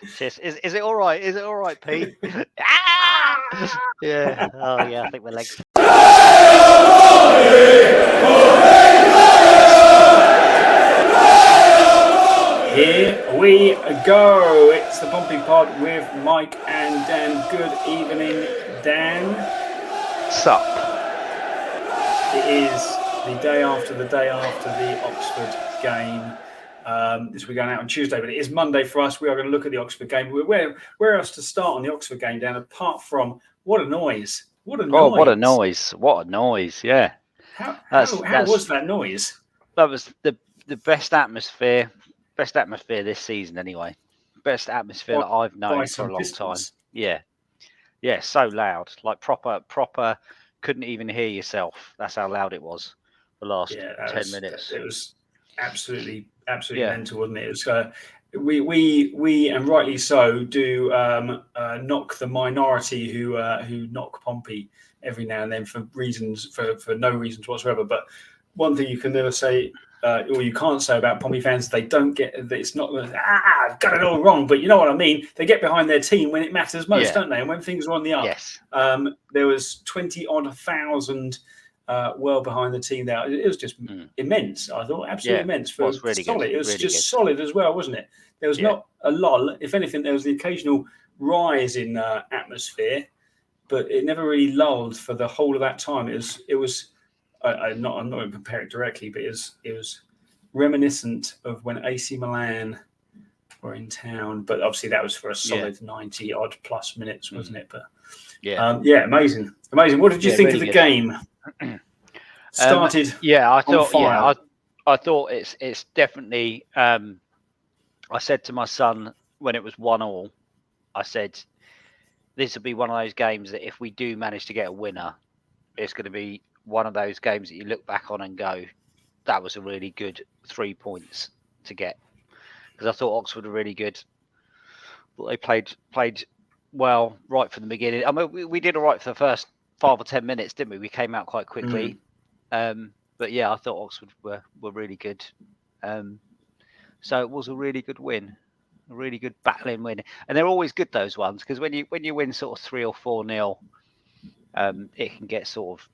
Cheers. Is it all right? Is it all right, Pete? Ah! Yeah. Oh, yeah. I think my legs. Here we go. It's the Pompey Pod with Mike and Dan. Good evening, Dan. Sup? It is the day after the Oxford game. This will be going out on Tuesday, but it is Monday for us. We are going to look at the Oxford game. Where else to start on the Oxford game, Dan, apart from what a noise. What a noise. Oh, what a noise. What a noise. Yeah. How was that noise? That was the best atmosphere this season anyway. Best atmosphere that I've known for a long time. Yeah. Yeah, so loud. Like proper couldn't even hear yourself. That's how loud it was the last 10 minutes. It was absolutely mental, wasn't it? It was we and rightly so do knock the minority who knock Pompey every now and then for no reasons whatsoever. But one thing you can never say, or you can't say about Pompey fans, they don't get. It's not I've got it all wrong, but you know what I mean. They get behind their team when it matters most, don't they? And when things are on the up. Yes. There was 20-odd thousand. Well behind the team there. It was just immense. I thought absolutely immense. It was really solid. Good. It was really just good. solid as well, wasn't it? There was not a lull. If anything, there was the occasional rise in atmosphere, but it never really lulled for the whole of that time. It was. I'm not going to compare it directly, but it was reminiscent of when AC Milan were in town. But obviously, that was for a solid 90-odd plus minutes, wasn't it? But amazing. What did you think of the game? Started. I thought. I thought it's definitely. I said to my son when it was 1-1, I said, "This will be one of those games that if we do manage to get a winner, it's going to be one of those games that you look back on and go, that was a really good 3 points to get." Because I thought Oxford were really good. They played well right from the beginning. I mean, we did all right for the first 5 or 10 minutes, didn't we? We came out quite quickly. But yeah, I thought Oxford were really good. So it was a really good win, a really good battling win. And they're always good, those ones, because when you win sort of 3 or 4-0, it can get sort of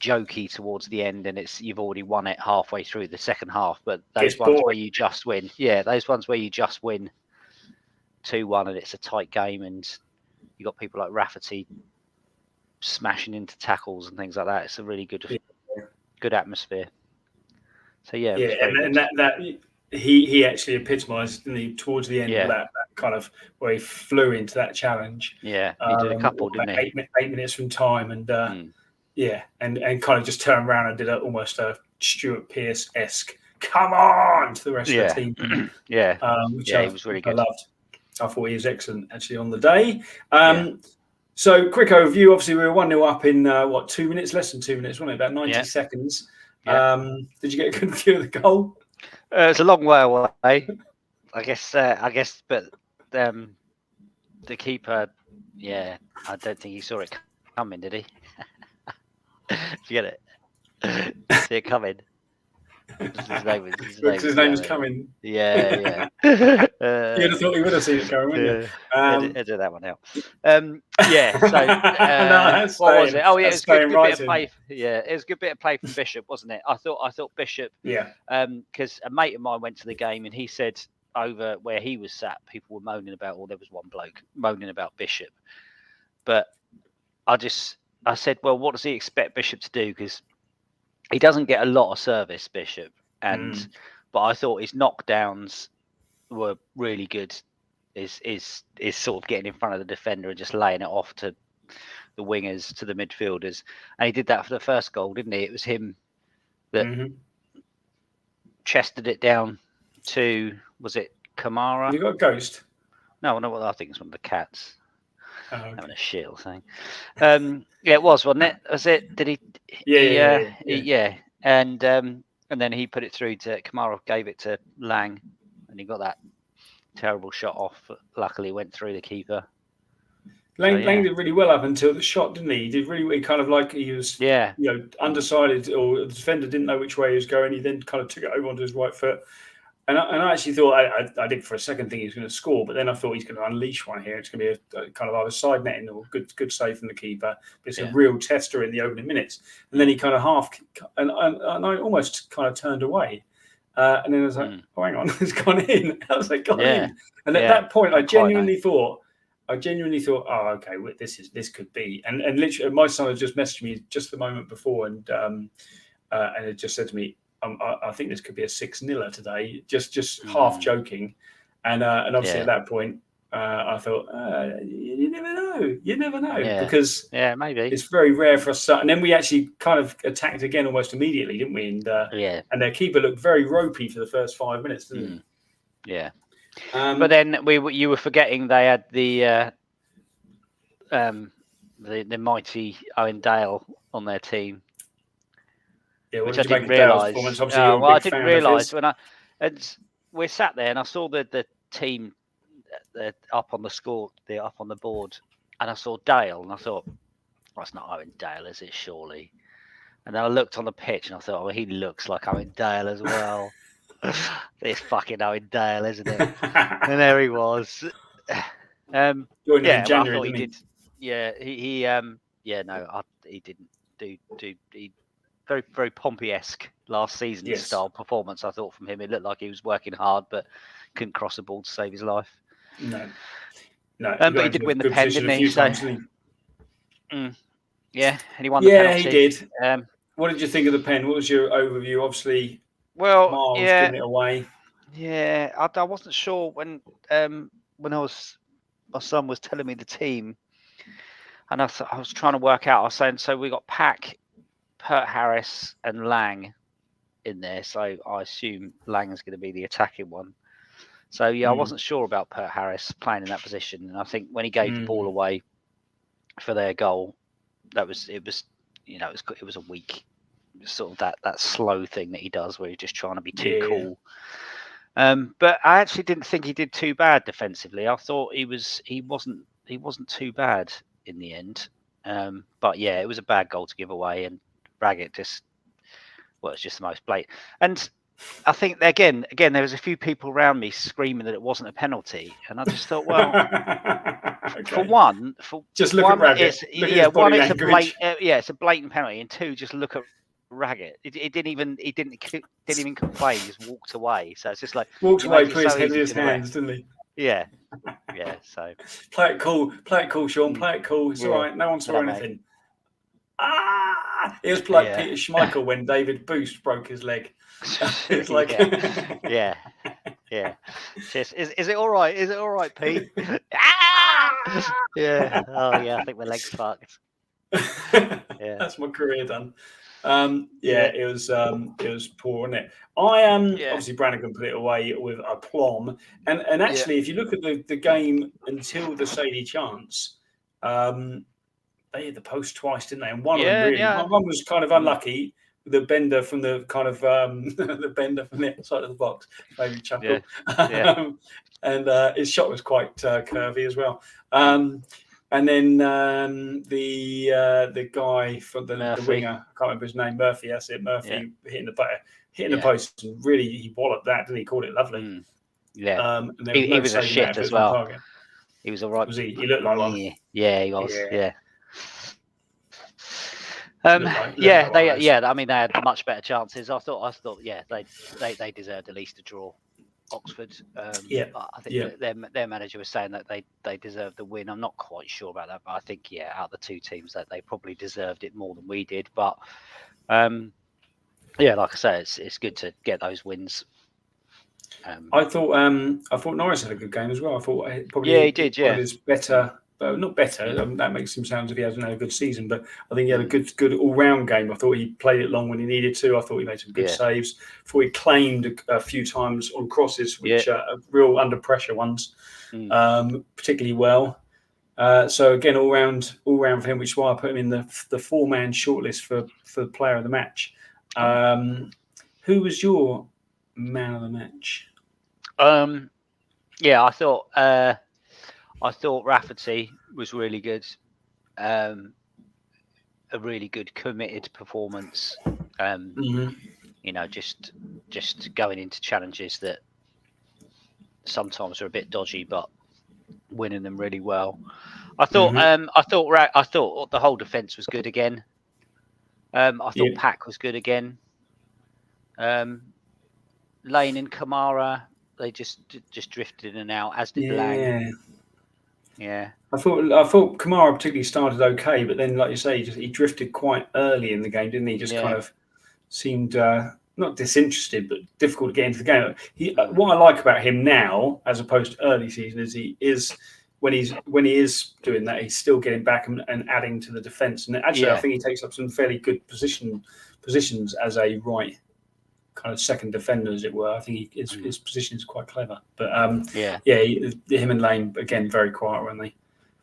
jokey towards the end, and you've already won it halfway through the second half. But those ones where you just win, those ones where you just win 2-1 and it's a tight game, and you got people like Rafferty smashing into tackles and things like that. It's a really good atmosphere. So and that he actually epitomised, didn't he, towards the end of that kind of where he flew into that challenge. Yeah, he did a couple, didn't he? 8 minutes from time, and and kind of just turned around and did almost a Stuart Pearce-esque "come on" to the rest of the team. Which he was really good. I loved. I thought he was excellent actually on the day. So, quick overview. Obviously, we were 1-0 up in 2 minutes, less than 2 minutes, wasn't it? About 90 seconds. Did you get a good view of the goal? It's a long way away, I guess. But the keeper, I don't think he saw it coming, did he? Did you get it? See it coming? His name was coming. Yeah. You'd have thought he would have seen it coming, wouldn't you? Edit that one out. So what was it? Oh, yeah, it was a good bit of play. It was a good bit of play from Bishop, wasn't it? I thought Bishop. Because a mate of mine went to the game and he said over where he was sat, people were moaning about. There was one bloke moaning about Bishop, but I said, well, what does he expect Bishop to do? Because he doesn't get a lot of service, Bishop, but I thought his knockdowns were really good. Is sort of getting in front of the defender and just laying it off to the wingers, to the midfielders, and he did that for the first goal, didn't he? It was him that chested it down to, was it Kamara? You got a ghost? No, I think it's one of the cats. Having a shit or something. It was, wasn't it? Was it? Did he? Yeah. And then he put it through to Kamara, gave it to Lang, and he got that terrible shot off. Luckily, went through the keeper. Lang did really well up until the shot, didn't he? He did really kind of like he was, undecided, or the defender didn't know which way he was going. He then kind of took it over onto his right foot. And I actually thought I did for a second think he was going to score, but then I thought he's going to unleash one here. It's going to be a kind of either side netting or good save from the keeper. But it's a real tester in the opening minutes. And then he kind of and I almost kind of turned away. And then I was like, oh, hang on, it's gone in. I was like, gone in. And at that point, I genuinely thought, oh, okay, this could be. And literally, my son had just messaged me just the moment before, and it just said to me, I think this could be a 6-0 today, just half joking. And obviously at that point, I thought, you never know, because maybe it's very rare for us. And then we actually kind of attacked again almost immediately, didn't we? And their keeper looked very ropey for the first 5 minutes, didn't he? Yeah. But then you were forgetting they had the mighty Owen Dale on their team. Yeah, which I didn't realise. I didn't realise when we sat there and I saw the team up on the board, and I saw Dale, and I thought, that's not Owen Dale, is it? Surely. And then I looked on the pitch and I thought, he looks like Owen Dale as well. It's fucking Owen Dale, isn't it? And there he was. I thought he did. Yeah, he didn't do. He very, very Pompey-esque last season style performance, I thought, from him. It looked like he was working hard, but couldn't cross the ball to save his life. No. But he did win the pen, didn't he? Yeah, and he won the penalty. Yeah, he did. What did you think of the pen? What was your overview? Obviously, Miles giving it away. Yeah, I wasn't sure when my son was telling me the team, and I was trying to work out. I was saying, so we got Pack, Pert Harris, and Lang in there. So I assume Lang is going to be the attacking one. So I wasn't sure about Pert Harris playing in that position, and I think when he gave the ball away for their goal, it was a weak sort of that slow thing that he does where he's just trying to be too cool. But I actually didn't think he did too bad defensively. I thought he wasn't too bad in the end. But yeah, it was a bad goal to give away, and Raggett it's just the most blatant. And I think again there was a few people around me screaming that it wasn't a penalty, and I just thought, well, for one, just look at Raggett. It's a blatant penalty, and two, just look at Raggett. He didn't even complain. He just walked away. So it's just like walked away, put his head in his hands, didn't he? Yeah. So play it cool, Sean. Play it cool. It's all right. No one saw anything. It was like Peter Schmeichel when David Boost broke his leg. It's like yeah. Just, is it all right? Is it all right, Pete? Yeah. Oh yeah, I think my leg's fucked. That's my career done. It was poor, wasn't it? Obviously Brannigan put it away with aplomb, and actually, if you look at the game until the Sadie chance, they hit the post twice, didn't they? And one of them one was kind of unlucky. The bender from the kind of the bender from the outside of the box made me chuckle. And his shot was quite curvy as well. And then the guy from the winger, I can't remember his name, Murphy. That's it, Murphy hitting the post, and really he walloped that, didn't he? Called it lovely. Yeah, he was a shit as well. Target. He was all right. Was he? He looked like one. Yeah, he was. Yeah. I mean, they had much better chances. I thought, they deserved at least a draw. Oxford. I think their manager was saying that they deserved the win. I'm not quite sure about that, but I think out of the two teams that they probably deserved it more than we did. But like I say, it's good to get those wins. I thought Norris had a good game as well. I thought probably he did. One of his better. But not better. That makes him sound as if he hasn't had a good season. But I think he had a good all-round game. I thought he played it long when he needed to. I thought he made some good saves. I thought he claimed a few times on crosses, which are real under pressure ones, particularly well. So again, all round for him, which is why I put him in the 4-man shortlist for player of the match. Who was your man of the match? I thought Rafferty was really good. A really good committed performance. Just going into challenges that sometimes are a bit dodgy, but winning them really well. I thought the whole defence was good again. I thought Pack was good again. Lane and Kamara, they just drifted in and out, as did Lang. Yeah. I thought Kamara particularly started okay, but then, like you say, he drifted quite early in the game, didn't he? Just kind of seemed not disinterested, but difficult to get into the game. What I like about him now, as opposed to early season, is he is when he is doing that, he's still getting back and adding to the defence. And actually, I think he takes up some fairly good positions as a right kind of second defender, as it were. I think his position is quite clever. But him and Lane again very quiet, weren't they?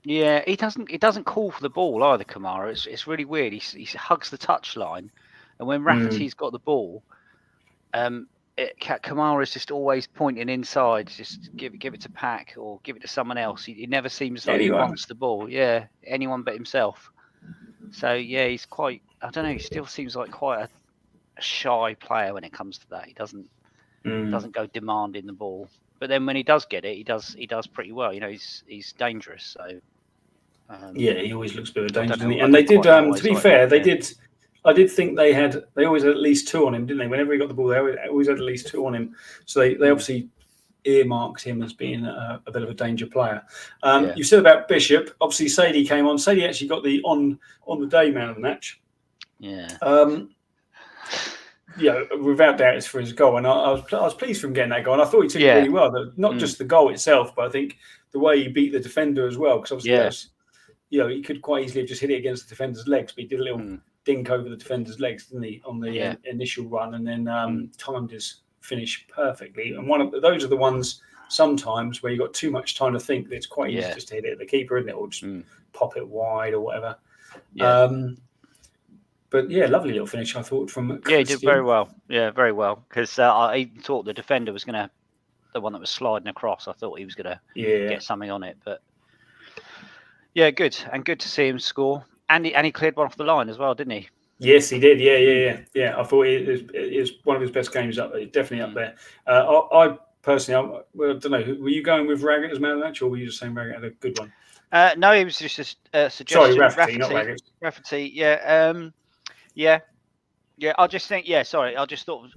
Yeah, he doesn't call for the ball either, Kamara. It's really weird. He hugs the touchline, and when Rafferty's got the ball, Kamara is just always pointing inside. Just give it to Pack or give it to someone else. He never seems like he wants the ball. Yeah, anyone but himself. So yeah, he's quite. I don't know. He still seems like quite a shy player when it comes to that. He doesn't go demanding the ball. But then when he does get it, he does pretty well. You know, he's dangerous. So. He always looks a bit of danger, doesn't he? And they did. To be fair, they did. I did think they always had at least two on him, didn't they? Whenever he got the ball, they always had at least two on him. So they obviously earmarked him as being a bit of a danger player. You said about Bishop. Obviously, Sadie came on. Sadie actually got the on the day man of the match. Yeah. Without doubt, it's for his goal, and I was pleased for him getting that goal. And I thought he took it really well. Not just the goal itself, but I think the way he beat the defender as well. Because obviously, that was, he could quite easily have just hit it against the defender's legs, but he did a little dink over the defender's legs, didn't he, on the initial run, and then timed his finish perfectly. And those are the ones sometimes where you've got too much time to think that it's quite easy just to hit it at the keeper, isn't it, or just pop it wide or whatever. But lovely little finish, I thought, from Christian. Yeah, he did very well. Yeah, very well. Because I even thought the defender was going to, the one that was sliding across, I thought he was going to get something on it. But yeah, good. And good to see him score. And he cleared one off the line as well, didn't he? Yes, he did. Yeah. I thought it was one of his best games definitely up there. I personally, I don't know, were you going with Raggett as man of the match, or were you just saying Raggett had a good one? No, it was just a suggestion. Sorry, Rafferty, not Raggett. Rafferty, yeah. I just think, I just thought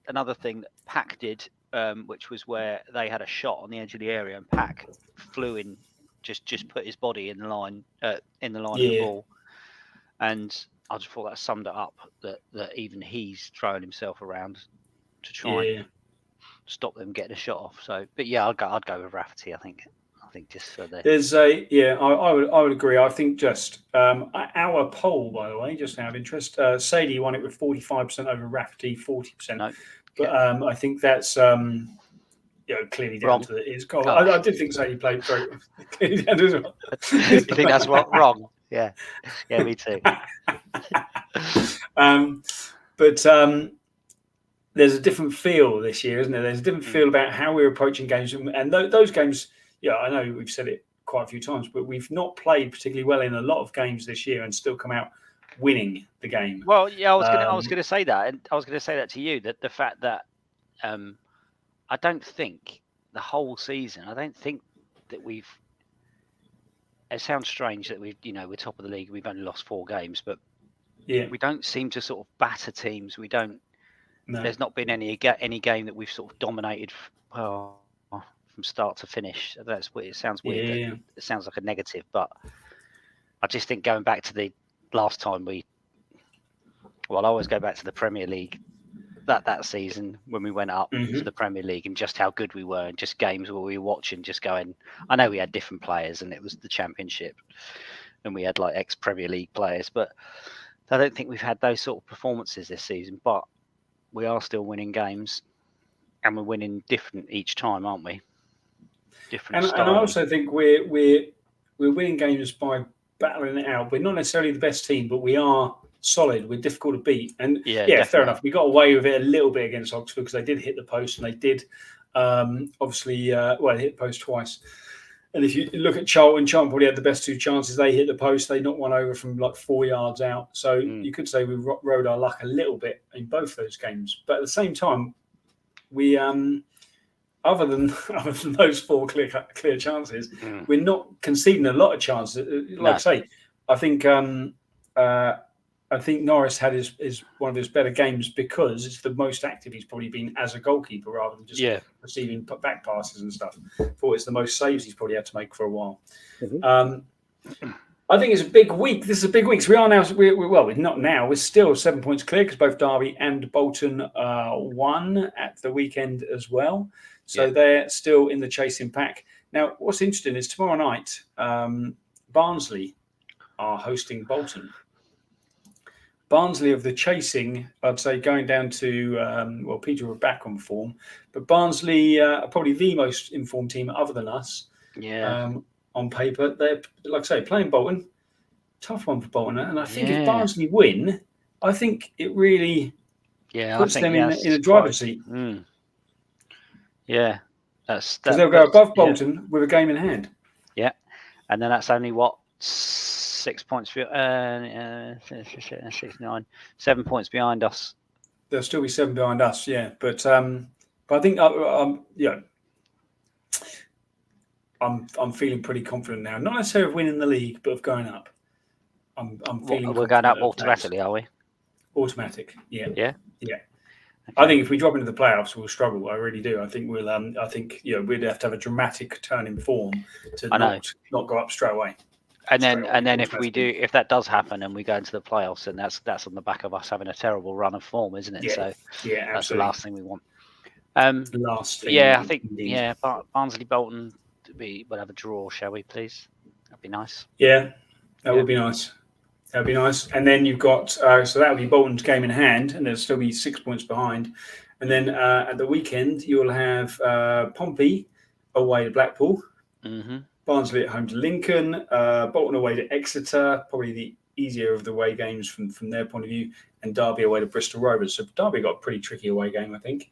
another thing that Pack did, which was where they had a shot on the edge of the area, and Pack flew in, just put his body in the line of the ball, and I just thought that summed it up. That even he's throwing himself around to try and stop them getting a shot off. So, but yeah, I'd go with Rafferty. I think just for the. There's I would agree. I think just our poll, by the way, just out of interest, Sadie won it with 45% over Rafferty, 40%. No. But I think that's clearly down to his goal. I did think Sadie played very clearly down to as well. You think that's wrong? Yeah, me too. But there's a different feel this year, isn't there? There's a different feel about how we're approaching games, and those games. Yeah, I know we've said it quite a few times, but we've not played particularly well in a lot of games this year, and still come out winning the game. Well, yeah, I was going to say that, and I was going to say that to you, that the fact that I don't think the whole season, I don't think that we've. It sounds strange that we're top of the league. We've only lost 4 games, but we don't seem to sort of batter teams. We don't. No. There's not been any game that we've sort of dominated. From start to finish. That's weird. It sounds weird. Yeah. It sounds like a negative, but I just think going back to the last time I always go back to the Premier League that season when we went up to the Premier League, and just how good we were, and just games where we were watching, just going. I know we had different players, and it was the Championship, and we had like ex-Premier League players, but I don't think we've had those sort of performances this season. But we are still winning games, and we're winning different each time, aren't we? And I also think we're winning games by battling it out. We're not necessarily the best team, but we are solid. We're difficult to beat. And fair enough. We got away with it a little bit against Oxford because they did hit the post, and they did they hit the post twice. And if you look at Charlton probably had the best 2 chances. They hit the post. They knocked one over from like 4 yards out. So you could say we rode our luck a little bit in both those games. But at the same time, other than those 4 clear chances, we're not conceding a lot of chances. Like I say, I think Norris had his one of his better games because it's the most active he's probably been as a goalkeeper rather than just receiving back passes and stuff. Thought it's the most saves he's probably had to make for a while. I think it's a big week. This is a big week. So we are now. We're not now. We're still 7 points clear because both Derby and Bolton won at the weekend as well. So they're still in the chasing pack. Now, what's interesting is tomorrow night, Barnsley are hosting Bolton. Barnsley of the chasing, I'd say, going down to Peter are back on form, but Barnsley are probably the most informed team other than us. Yeah. On paper, they're, like I say, playing Bolton. Tough one for Bolton, and I think if Barnsley win, I think it really puts them in a driver's seat. Yeah, because they'll go above Bolton with a game in hand. Yeah, and then that's only 6 points for 6, 9, 7 points behind us. There'll still be 7 behind us, but I think I'm feeling pretty confident now. Not necessarily of winning the league, but of going up. I'm feeling. We're going up automatically, are we? Automatic, yeah. Yeah. Okay. I think if we drop into the playoffs, we'll struggle. I really do. I think we'll. I think we'd have to have a dramatic turn in form to not go up straight away. And then if that does happen and we go into the playoffs, and that's on the back of us having a terrible run of form, isn't it? Yeah. So yeah, that's the last thing we want. Last thing. Yeah, I think Barnsley Bolton. We'll have a draw, shall we, please? That'd be nice. Yeah, that would be nice. That'd be nice. And then you've got so that would be Bolton's game in hand, and they'll still be 6 points behind. And then at the weekend you'll have Pompey away to Blackpool, Barnsley at home to Lincoln, Bolton away to Exeter, probably the easier of the away games from their point of view, and Derby away to Bristol Rovers. So Derby got a pretty tricky away game, I think.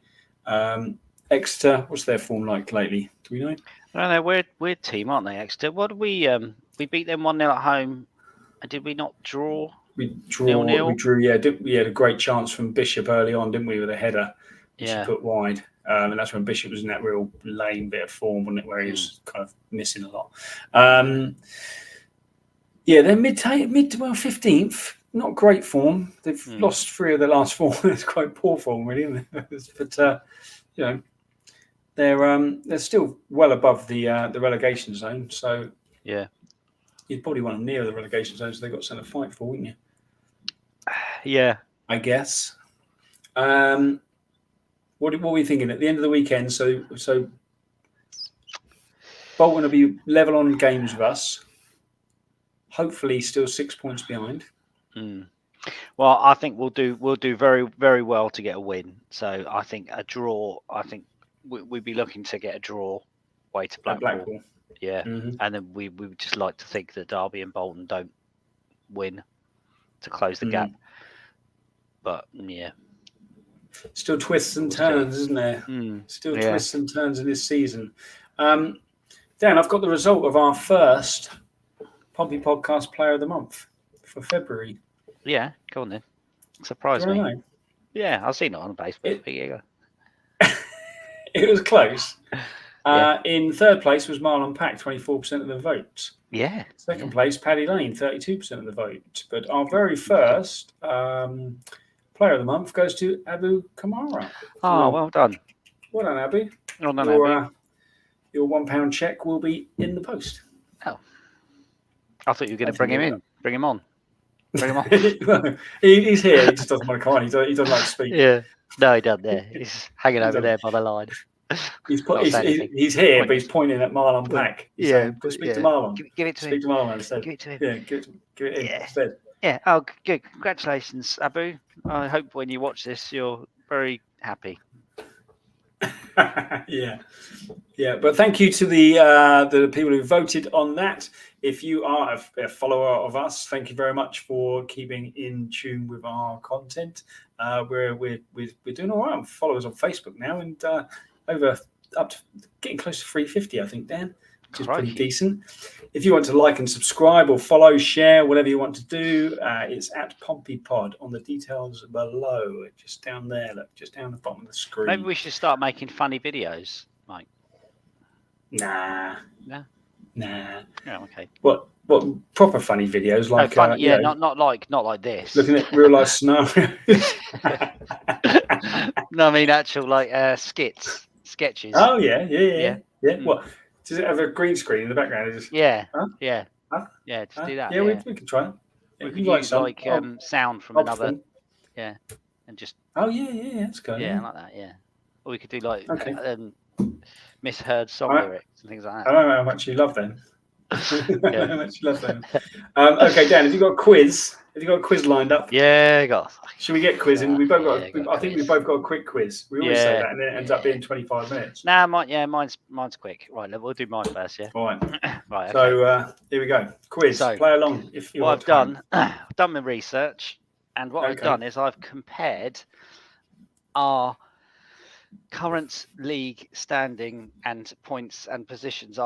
Exeter, what's their form like lately? Do we know? No, they're weird team, aren't they, Exeter? What did we beat them 1-0 at home, and did we not draw? We drew. Yeah, we had a great chance from Bishop early on, didn't we, with a header? She put wide, and that's when Bishop was in that real lame bit of form, wasn't it, where he was kind of missing a lot. They're mid 15th. Not great form. They've lost 3 of the last 4. It's quite poor form, really, isn't it? But they're still well above the relegation zone. So you'd probably want them near the relegation zone, so they've got something to fight for, wouldn't you? Yeah, I guess. What are we thinking at the end of the weekend? So Bolton will be level on games with us. Hopefully, still 6 points behind. Well, I think we'll do very, very well to get a win. So I think a draw. I think we'd be looking to get a draw away to Blackpool. Yeah, and then we would just like to think that Derby and Bolton don't win to close the gap. But still twists and turns, isn't there? Still twists and turns in this season. Dan, I've got the result of our first Pompey Podcast Player of the Month for February. Yeah, go on then. Surprise me. Know. Yeah, I've seen it on Facebook. It was close. In third place was Milan Pack, 24% of the vote. Yeah. Second place, Paddy Lane, 32% of the vote. But our very first Player of the Month goes to Abu Kamara. Oh, well done. Well done, Abu. Well done, Abu. Your £1 check will be in the post. Oh. I thought you were going to bring him in. Bring him on. He's here. He just doesn't want to come on. He doesn't like to speak. Yeah. No, he doesn't there. He's hanging over there by the line. He's here, but he's pointing at Marlon Pack. Saying, go speak to Marlon. Give it to him. Speak to Marlon instead. Give it to him. Yeah, give it in instead. Yeah. Oh, good. Congratulations, Abu. I hope when you watch this, you're very happy. Yeah. But thank you to the people who voted on that. If you are a follower of us, thank you very much for keeping in tune with our content. We're doing all right. Followers on Facebook now, and up to getting close to 350, I think, Dan, which is pretty decent. If you want to like and subscribe or follow, share, whatever you want to do, it's at Pompey Pod on the details below, just down there, look, just down the bottom of the screen. Maybe we should start making funny videos Mike? Nah. No. Nah. Oh, okay. What proper funny videos like? Funny, yeah, not like this. Looking at real life scenarios. No, I mean actual like sketches. Oh yeah. Mm. What? Does it have a green screen in the background? Yeah, Huh? yeah, Huh? yeah. Just do that. Yeah, Yeah, we could try it. Yeah, we you could like use some? like sound from I'll another. perform. Yeah, and just. Oh yeah, that's good. Yeah, I like that. Yeah, or we could do like Okay. misheard song All right. lyrics and things like I that. don't know how much you love them. Yeah. How much you love them. Okay, Dan, have you got a quiz? Have you got a quiz lined up? Yeah, I got. Should we get quizzing? We both got. I think we quiz. both got a quick quiz. We always say that, and it ends up being 25 minutes. Nah, mine's quick. Right, we'll do mine first. Yeah. All right. Right. Okay. So here we go. Quiz. So, play along if you what I've done my research, and what I've done is I've compared our current league standing and points and positions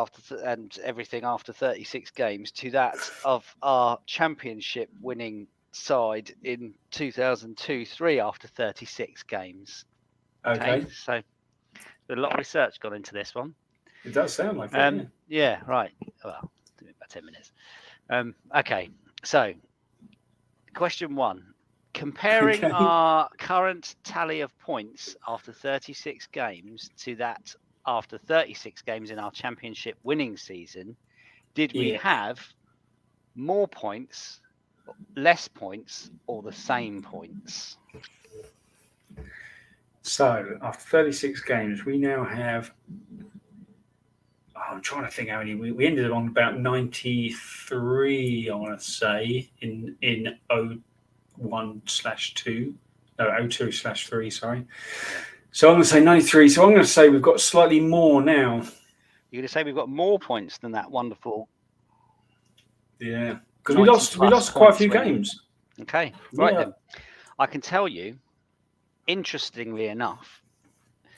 and everything after 36 games to that of our championship winning side in 2002-03 after 36 games. Okay. So a lot of research gone into this one. It does sound like that. Yeah, right. Well, about 10 minutes. Okay, so question 1. Comparing our current tally of points after 36 games to that after 36 games in our championship winning season, did we have more points, less points, or the same points? So after 36 games, we now have. I'm trying to think how many. We ended on about 93, I want to say, in 01/2. No, 02/3, sorry. So I'm going to say 93. So I'm going to say we've got slightly more now. You're going to say we've got more points than that wonderful. Yeah, because we lost quite a few games. Okay, right then. I can tell you, interestingly enough,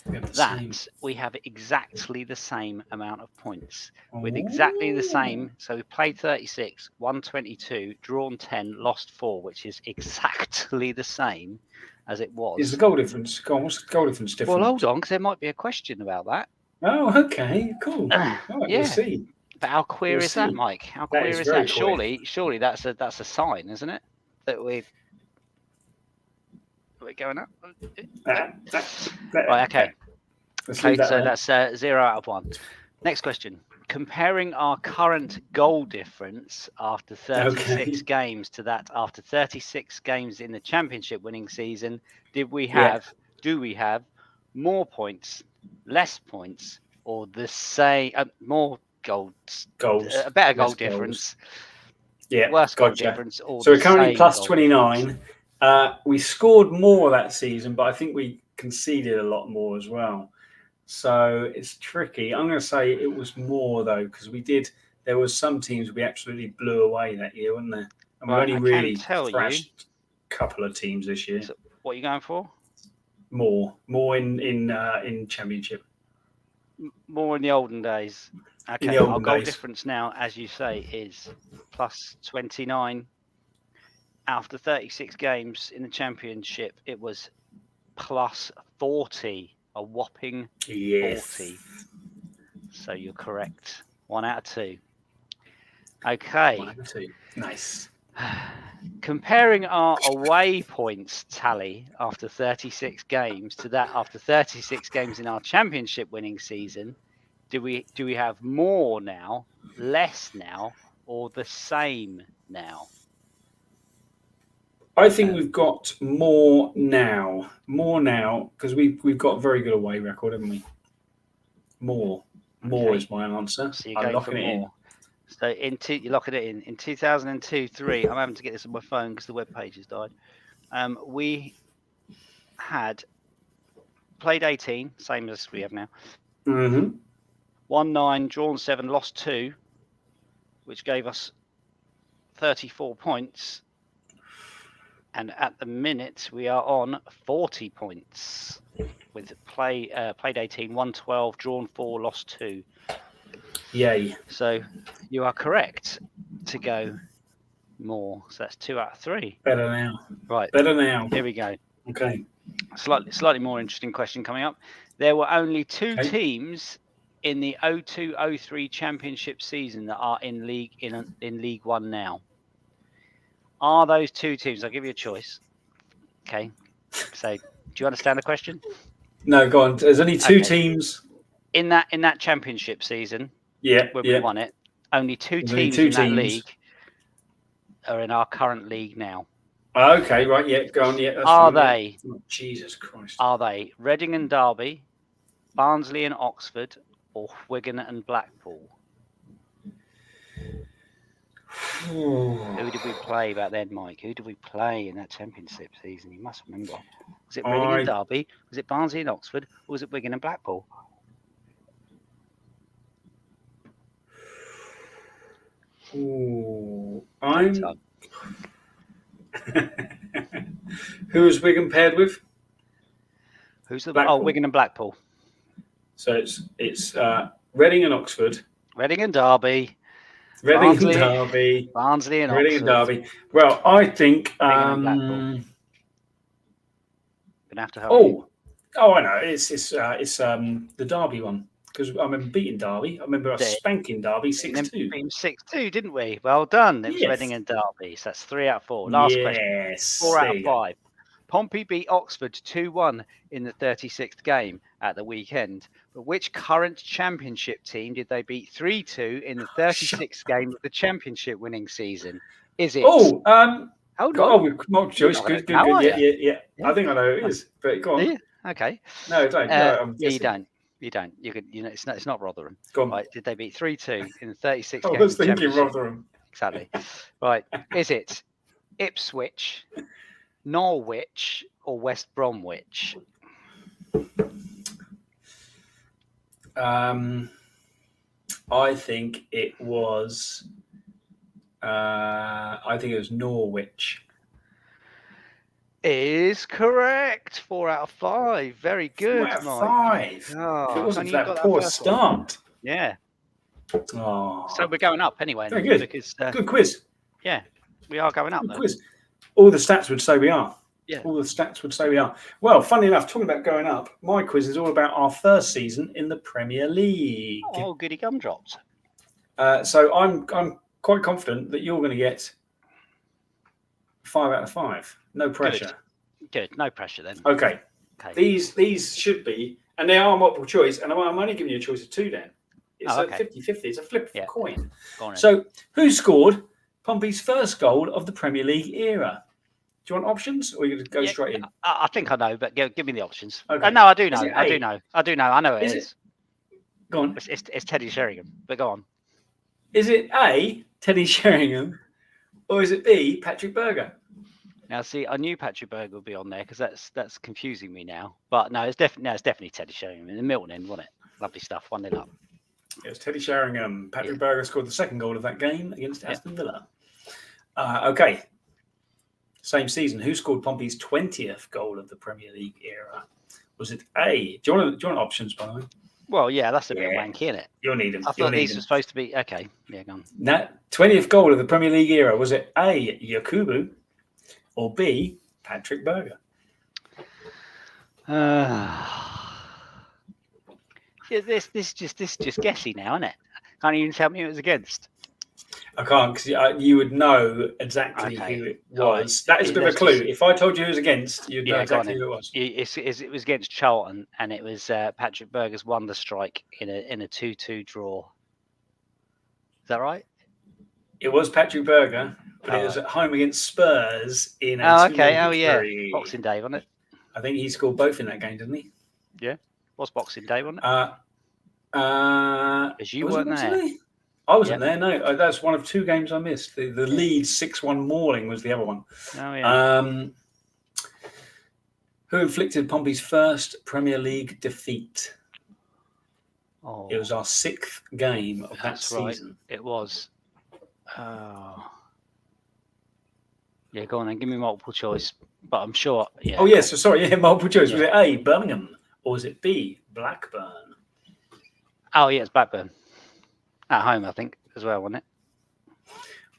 that we have exactly the same amount of points with exactly the same. So we played 36, won 22, drawn 10, lost 4, which is exactly the same as it was. Is the goal difference? Go on, what's the goal difference difference? Well, hold on, because there might be a question about that. Oh, okay, cool. Right, we'll see. But how queer is that, Mike? How queer is that? Surely that's a sign, isn't it? That we're going up. Right, okay. Okay, so that's 0 out of 1. Next question. Comparing our current goal difference after 36 games to that after 36 games in the championship winning season, do we have more points, less points, or the same, more goals, a better goal difference, worse goal difference, or so we're currently plus 29. We scored more that season, but I think we conceded a lot more as well. So it's tricky. I'm going to say it was more though, because there was some teams we absolutely blew away that year, wasn't there? And we only really thrashed a couple of teams this year. So what are you going for? More in championship. More in the olden days. Okay, our goal difference now, as you say, is plus 29. After 36 games in the championship, it was plus 40. A whopping 40. So you're correct. 1 out of 2. Okay. 1 out of 2. Nice. Comparing our away points tally after 36 games to that after 36 games in our championship winning season, do we have more now, less now, or the same now? I think we've got more now, because we've got a very good away record, haven't we? More is my answer. So you're going for more. So you're locking it in. In 2002-03, I'm having to get this on my phone because the web page has died. We had played 18, same as we have now. Mm-hmm. Won 9, drawn 7, lost 2, which gave us 34 points. And at the minute, we are on 40 points with played 18, won 12, drawn 4, lost 2. Yay. So you are correct to go more. So that's 2 out of 3. Better now. Right. Better now. Here we go. Okay. Slightly more interesting question coming up. There were only two teams in the 02-03 championship season that are in League One now. Are those two teams? I'll give you a choice. Okay. So, do you understand the question? No, go on. There's only two teams in that championship season. Yeah, when we won it. Only two teams in that league are in our current league now. Okay, right. Yeah, go on. Yeah. Are they? Oh, Jesus Christ. Are they Reading and Derby, Barnsley and Oxford, or Wigan and Blackpool? Who did we play back then, Mike? Who did we play in that championship season? You must remember. Was it Reading and Derby? Was it Barnsley and Oxford? Or was it Wigan and Blackpool? Ooh, Who was Wigan paired with? Who's the Blackpool? Oh, Wigan and Blackpool. So it's Reading and Oxford. Reading and Derby. Barnsley and Reading and Derby. Well, I think gonna have to help you. I know. It's the Derby one. Because I remember beating Derby. I remember us spanking Derby 6-2. 6-2, didn't we? Well done. It was Reading and Derby. So that's 3 out of 4. Last question. 4 out of 5. Pompey beat Oxford 2-1 in the 36th game at the weekend. But which current championship team did they beat 3-2 in the 36th game of the championship winning season? Is it? Hold on. Multiple choice. Good. Yeah. I think I know who it is. But go on. Yeah. Okay. No, don't. You don't. You don't. It's not Rotherham. Go on. Right? Did they beat 3-2 in the 36th game? I was thinking Rotherham. Exactly. Right. Is it Ipswich, Norwich, or West Bromwich? I think it was. Norwich. Is correct. 4 out of 5. Very good, 4 out of Mike. 5. It wasn't for that poor start. Yeah. Oh. So we're going up anyway. Very good. Because, good quiz. Yeah, we are going up. Good quiz. All the stats would say we are. Yeah. All the stats would say we are. Well, funny enough, talking about going up, my quiz is all about our first season in the Premier League. Oh, goody gumdrops. So I'm quite confident that you're going to get 5 out of 5. No pressure. Good. No pressure then. Okay. These should be, and they are multiple choice, and I'm only giving you a choice of 2 then. It's 50-50. It's a flip of a coin. So who scored Pompey's first goal of the Premier League era? Do you want options, or are you going to go straight in? I think I know, but give me the options. Okay. No, I do know. I do know. I know it is. Go on. It's Teddy Sheringham, but go on. Is it A, Teddy Sheringham, or is it B, Patrick Berger? Now, see, I knew Patrick Berger would be on there because that's confusing me now. But no, it's definitely Teddy Sheringham in the Milton end, wasn't it? Lovely stuff. 1-0 up. It was Teddy Sheringham. Patrick Berger scored the second goal of that game against Aston Villa. Okay. Same season. Who scored Pompey's 20th goal of the Premier League era? Was it A? Do you want options, by the way? Well, yeah, that's a bit wanky, isn't it? You'll need them. I thought these were supposed to be okay. Yeah, go on. That 20th goal of the Premier League era, was it A, Yakubu, or B, Patrick Berger? This is just guessy now, isn't it? Can't even tell me who it was against. I can't, because you would know exactly who it was. That is a bit of a clue. If I told you who it was against, you'd know exactly who it was. It was against Charlton, and it was Patrick Berger's wonder strike in a 2-2 draw. Is that right? It was Patrick Berger, but it was at home against Spurs in a 2-0 victory. Boxing Day, wasn't it? I think he scored both in that game, didn't he? Yeah, it was Boxing Day, wasn't it? Because you weren't there. I wasn't there. No, that's one of 2 games I missed. The Leeds 6-1 mauling was the other one. Oh yeah. Who inflicted Pompey's first Premier League defeat? Oh, it was our 6th game of that season. It was. Oh. Yeah, go on then. Give me multiple choice. But I'm sure. Yeah. Oh yes. Sorry. Yeah, multiple choice. Was it A, Birmingham, or was it B, Blackburn? Oh yeah, it's Blackburn. At home, I think, as well, wasn't it?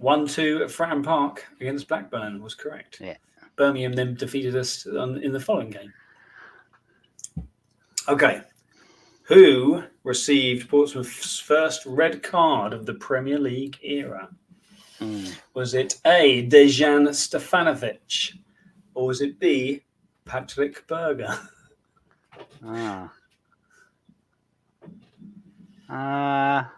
1-2 at Fratton Park against Blackburn was correct. Yeah. Birmingham then defeated us in the following game. Okay. Who received Portsmouth's first red card of the Premier League era? Was it A, Dejan Stefanovic, or was it B, Patrick Berger? I'll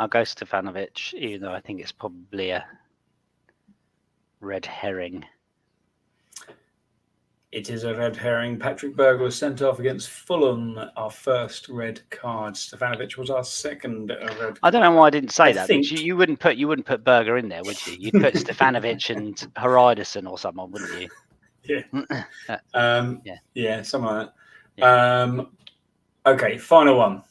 go Stefanovic, even though I think it's probably a red herring. It is a red herring. Patrick Berger was sent off against Fulham, our first red card. Stefanovic was our second red card. I don't know why I didn't say that. You wouldn't put Berger in there, would you? You'd put Stefanovic and Haridason or someone, wouldn't you? Yeah. Yeah, something like that. Yeah. Okay, final one.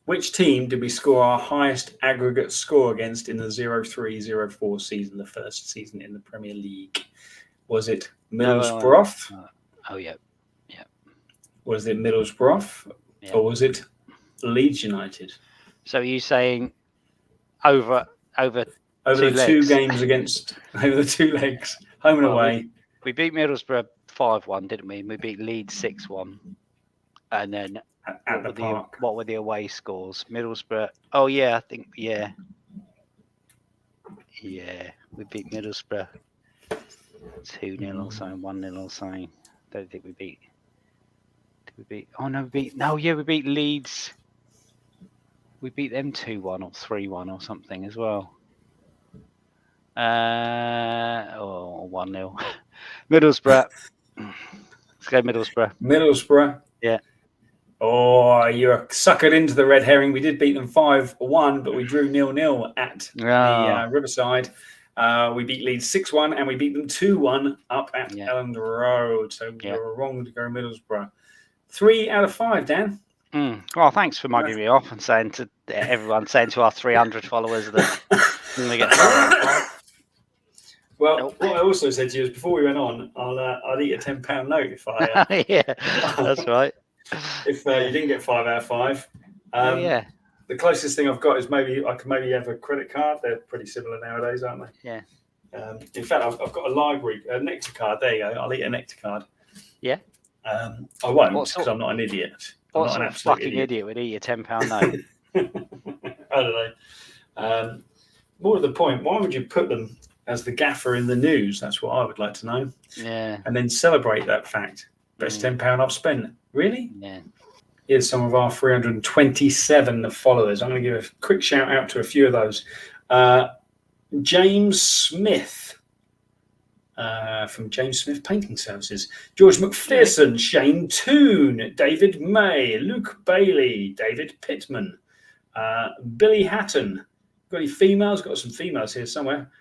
Which team did we score our highest aggregate score against in the 03-04 season, the first season in the Premier League? Was it Middlesbrough? Yeah. Was it Middlesbrough? Yeah. Or was it Leeds United? So are you saying over the two games against over the 2 legs, home and away? We beat Middlesbrough 5-1, didn't we? And we beat Leeds 6-1. And then at the Park. What were the away scores? Middlesbrough. Oh yeah, I think yeah. We beat Middlesbrough 2-0 or something, 1-0 or something. Don't think we beat. Did we beat? Oh no, we beat Leeds. We beat them 2-1 or 3-1 or something as well. Or 1-0. Middlesbrough. Let's go Middlesbrough. Middlesbrough. Yeah. Oh, you're suckered into the red herring. We did beat them 5-1, but we drew 0-0 at the Riverside. We beat Leeds 6-1, and we beat them 2-1 up at Elland Road. So we were wrong to go Middlesbrough. 3 out of 5, Dan. Well, thanks for mugging me off and saying to everyone, saying to our 300 followers that we're going to get 5. Well, what I also said to you is before we went on, I'll eat a £10 note if I. Yeah, that's right. If you didn't get 5 out of 5. The closest thing I've got is I could maybe have a credit card. They're pretty similar nowadays, aren't they? Yeah. In fact, I've got a library, a Nectar card. There you go. I'll eat a Nectar card. Yeah. I won't because I'm not an idiot. I'm not an absolute fucking idiot would eat a £10 note? I don't know. More to the point, why would you put them as the gaffer in the news? That's what I would like to know. Yeah. And then celebrate that fact. Best £10 I've spent. Really? Yeah. Here's some of our 327 followers. I'm going to give a quick shout out to a few of those. James Smith from James Smith Painting Services. George McPherson, Shane Toon, David May, Luke Bailey, David Pittman, Billy Hatton. Got any females? Got some females here somewhere.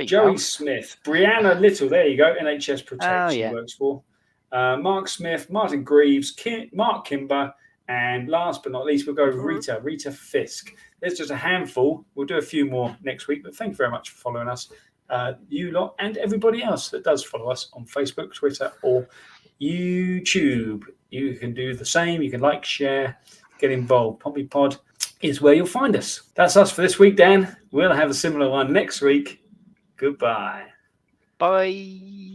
Joey Smith, Brianna Little. There you go. NHS Protect. She works for. Mark Smith, Martin Greaves, Mark Kimber, and last but not least, we'll go Rita Fisk. There's just a handful. We'll do a few more next week, but thank you very much for following us, you lot, and everybody else that does follow us on Facebook, Twitter, or YouTube. You can do the same. You can like, share, get involved. Pompey Pod is where you'll find us. That's us for this week, Dan. We'll have a similar one next week. Goodbye. Bye.